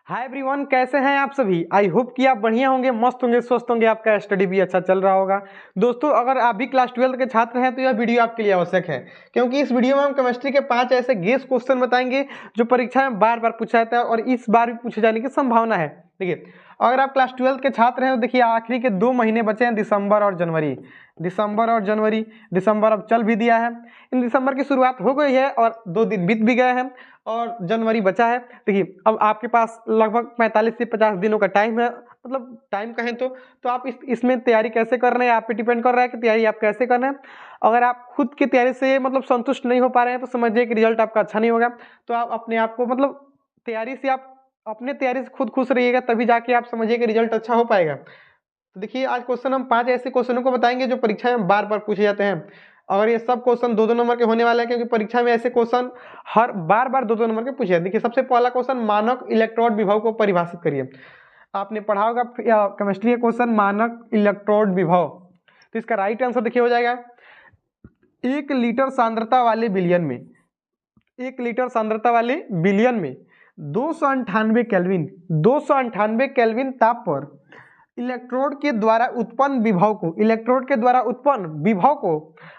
Hi everyone, कैसे हैं आप सभी। आई होप कि आप बढ़िया होंगे, मस्त होंगे, स्वस्थ होंगे, आपका स्टडी भी अच्छा चल रहा होगा। दोस्तों, अगर आप भी क्लास 12 के छात्र हैं तो यह वीडियो आपके लिए आवश्यक है, क्योंकि इस वीडियो में हम केमिस्ट्री के 5 ऐसे गेस क्वेश्चन बताएंगे जो परीक्षा में बार बार पूछा जाता है और इस बार भी पूछे जाने की संभावना है। देखिए, अगर आप क्लास 12 के छात्र हैं तो देखिए आखिरी के 2 महीने बचे हैं, दिसंबर और जनवरी। दिसंबर अब चल भी दिया है, इन दिसंबर की शुरुआत हो गई है और 2 दिन बीत भी गए हैं और जनवरी बचा है। देखिए, अब आपके पास लगभग 45 से 50 दिनों का टाइम है, मतलब टाइम कहें तो आप इसमें तैयारी कैसे कर रहे हैं आप पे डिपेंड कर रहा है कि तैयारी आप कैसे कर रहे हैं। अगर आप खुद की तैयारी से मतलब संतुष्ट नहीं हो पा रहे हैं तो समझिए कि रिजल्ट आपका अच्छा नहीं होगा। तो आप अपने आप को मतलब तैयारी से आप अपने तैयारी से खुद खुश रहिएगा, तभी जाके आप समझिए कि रिजल्ट अच्छा हो पाएगा। तो देखिए, आज क्वेश्चन हम 5 ऐसे क्वेश्चनों को बताएंगे जो परीक्षा में बार बार पूछे जाते हैं। अगर ये सब क्वेश्चन 2-2 नंबर के होने वाले हैं, क्योंकि परीक्षा में ऐसे क्वेश्चन हर बार 2-2 नंबर के पूछे जाते हैं। देखिए, सबसे पहला क्वेश्चन, मानक इलेक्ट्रोड विभव को परिभाषित करिए। आपने पढ़ा होगा केमिस्ट्री का क्वेश्चन, मानक इलेक्ट्रोड विभव। तो इसका राइट आंसर देखिए हो जाएगा 1 लीटर सांद्रता वाले बिलियन में, 1 लीटर सांद्रता वाले बिलियन में 298 केल्विन ताप पर इलेक्ट्रोड के द्वारा उत्पन्न विभव को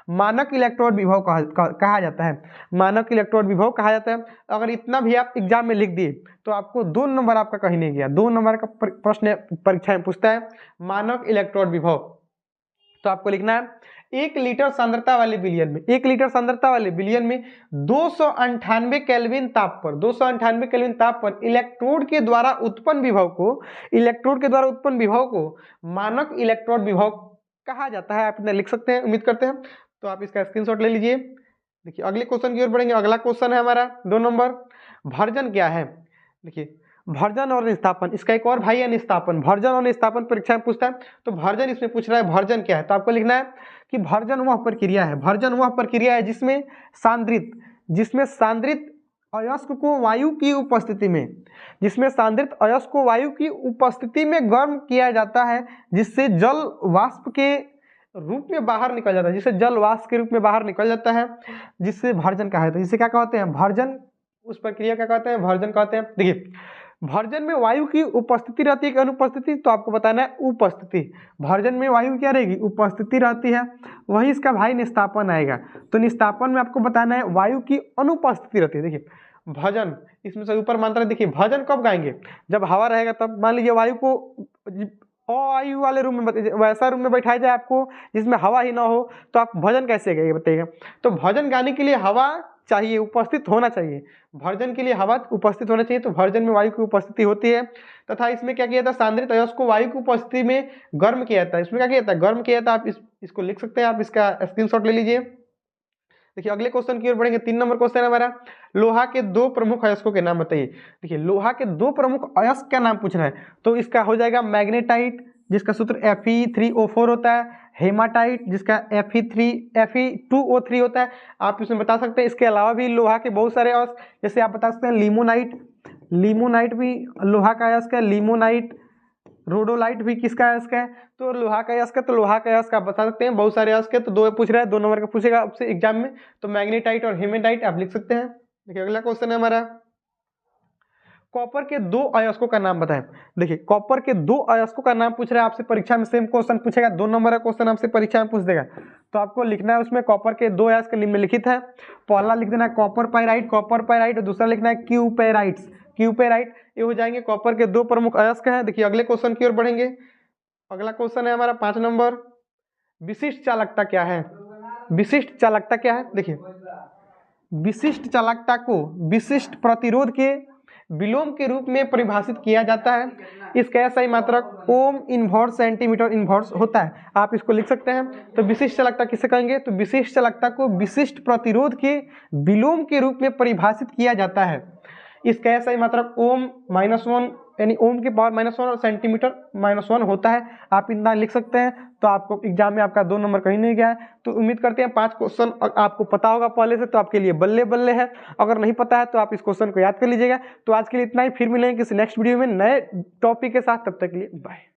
मानक इलेक्ट्रोड विभव कहा जाता है। मानक इलेक्ट्रोड विभव कहा जाता है। अगर इतना भी आप एग्जाम में लिख दिए तो आपको 2 नंबर आपका कहीं नहीं गया। 2 नंबर का प्रश्न परीक्षा में पूछता है मानक इलेक्ट्रोड विभव। तो आपको लिखना है 1 लीटर सांद्रता वाले बिलियन में, 1 लीटर सांद्रता वाले बिलियन में 298 केल्विन ताप पर इलेक्ट्रोड के द्वारा उत्पन्न विभव को मानक इलेक्ट्रोड विभव कहा जाता है। आप इतना लिख सकते हैं, उम्मीद करते हैं। तो आप इसका स्क्रीनशॉट ले लीजिए। देखिए, अगले क्वेश्चन की ओर बढ़ेंगे। अगला क्वेश्चन है हमारा 2 नंबर, भर्जन क्या है। देखिए, भर्जन और निस्तापन, इसका एक और भाई है निस्तापन। भर्जन और निस्तापन परीक्षा में पूछता है, तो भर्जन इसमें पूछ रहा है भर्जन क्या है। तो आपको लिखना है कि भर्जन वह प्रक्रिया है जिसमें सांद्रित अयस्क को वायु की उपस्थिति में गर्म किया जाता है, जिससे जल वाष्प के रूप में बाहर निकल जाता है, जिससे भर्जन कहा जाता है। जिसे क्या कहते हैं, भर्जन। उस प्रक्रिया क्या कहते हैं, भर्जन कहते हैं। देखिए, भर्जन में वायु की उपस्थिति रहती है कि अनुपस्थिति, तो आपको बताना है उपस्थिति। भर्जन में वायु क्या रहेगी, उपस्थिति रहती है। वही इसका भाई निस्तापन आएगा। तो निस्तापन में आपको बताना है वायु की अनुपस्थिति रहती है। देखिए, भजन इसमें से ऊपर मात्रा। देखिए, भजन कब गाएंगे, जब हवा रहेगा तब। मान लीजिए वायु को अवायु वाले रूम में, वैसा रूम में बैठाया जाए आपको जिसमें हवा ही ना हो, तो आप भजन कैसे गाएंगे बताइएगा। तो भजन गाने के लिए हवा चाहिए, उपस्थित होना चाहिए। भर्जन के लिए हवा उपस्थित होना चाहिए। तो भर्जन में वायु की उपस्थिति होती है। तथा इसमें क्या किया जाता है, सांद्रित अयस्क को वायु की उपस्थिति में गर्म किया जाता है। इसमें क्या किया जाता है, गर्म किया जाता है। आप इसको लिख सकते हैं, आप इसका स्क्रीनशॉट ले लीजिए। देखिए, अगले क्वेश्चन की ओर बढ़ेंगे। 3 नंबर क्वेश्चन है हमारा, लोहा के 2 प्रमुख अयस्कों के नाम बताइए। देखिए, लोहा के 2 प्रमुख अयस्क का नाम पूछ रहा है, तो इसका हो जाएगा मैग्नेटाइट, जिसका सूत्र Fe3O4 होता है, हेमाटाइट जिसका Fe2O3 होता है। आप इसमें बता सकते हैं। इसके अलावा भी लोहा के बहुत सारे अयस्क, जैसे आप बता सकते हैं लिमोनाइट भी लोहा का अयस्क है। लिमोनाइट, रोडोलाइट भी किसका अयस्क है, तो लोहा का अयस्क है। तो लोहा का अयस्क आप बता सकते हैं, बहुत सारे अयस्क है। तो 2 पूछ रहा है, 2 नंबर का पूछेगा आपसे एग्जाम में। तो मैग्नेटाइट और हेमेटाइट आप लिख सकते हैं। देखिए, अगला क्वेश्चन है हमारा, कॉपर के 2 अयस्कों का नाम बताएं। देखिए, कॉपर के 2 अयस्कों का नाम पूछ रहा है आपसे परीक्षा में। सेम क्वेश्चन पूछेगा, 2 नंबर का क्वेश्चन आपसे परीक्षा में पूछ देगा। तो आपको लिखना है उसमें कॉपर के 2 अयस्क निम्नलिखित है। पहला लिख देना है कॉपर पाइराइट, और दूसरा लिखना है क्यूपेराइट्स। ये हो जाएंगे कॉपर के 2 प्रमुख अयस्क हैं। देखिए, अगले क्वेश्चन की ओर बढ़ेंगे। अगला क्वेश्चन है हमारा 5 नंबर, विशिष्ट चालकता क्या है। देखिए, विशिष्ट चालकता को विशिष्ट प्रतिरोध के विलोम के रूप में परिभाषित किया जाता है। इसका SI मात्रक ओम इनवर्स सेंटीमीटर इनवर्स होता है। आप इसको लिख सकते हैं। तो विशिष्ट चालकता किसे कहेंगे, तो विशिष्ट चालकता को विशिष्ट प्रतिरोध के विलोम के रूप में परिभाषित किया जाता है। इसका SI मात्रक ओम -1 यानी ओम की पावर -1 और सेंटीमीटर -1 होता है। आप इतना लिख सकते हैं। तो आपको एग्जाम में आपका 2 नंबर कहीं नहीं गया है। तो उम्मीद करते हैं 5 क्वेश्चन आपको पता होगा पहले से, तो आपके लिए बल्ले बल्ले है। अगर नहीं पता है तो आप इस क्वेश्चन को याद कर लीजिएगा। तो आज के लिए इतना ही, फिर मिलेंगे किसी नेक्स्ट वीडियो में नए टॉपिक के साथ। तब तक के लिए बाय।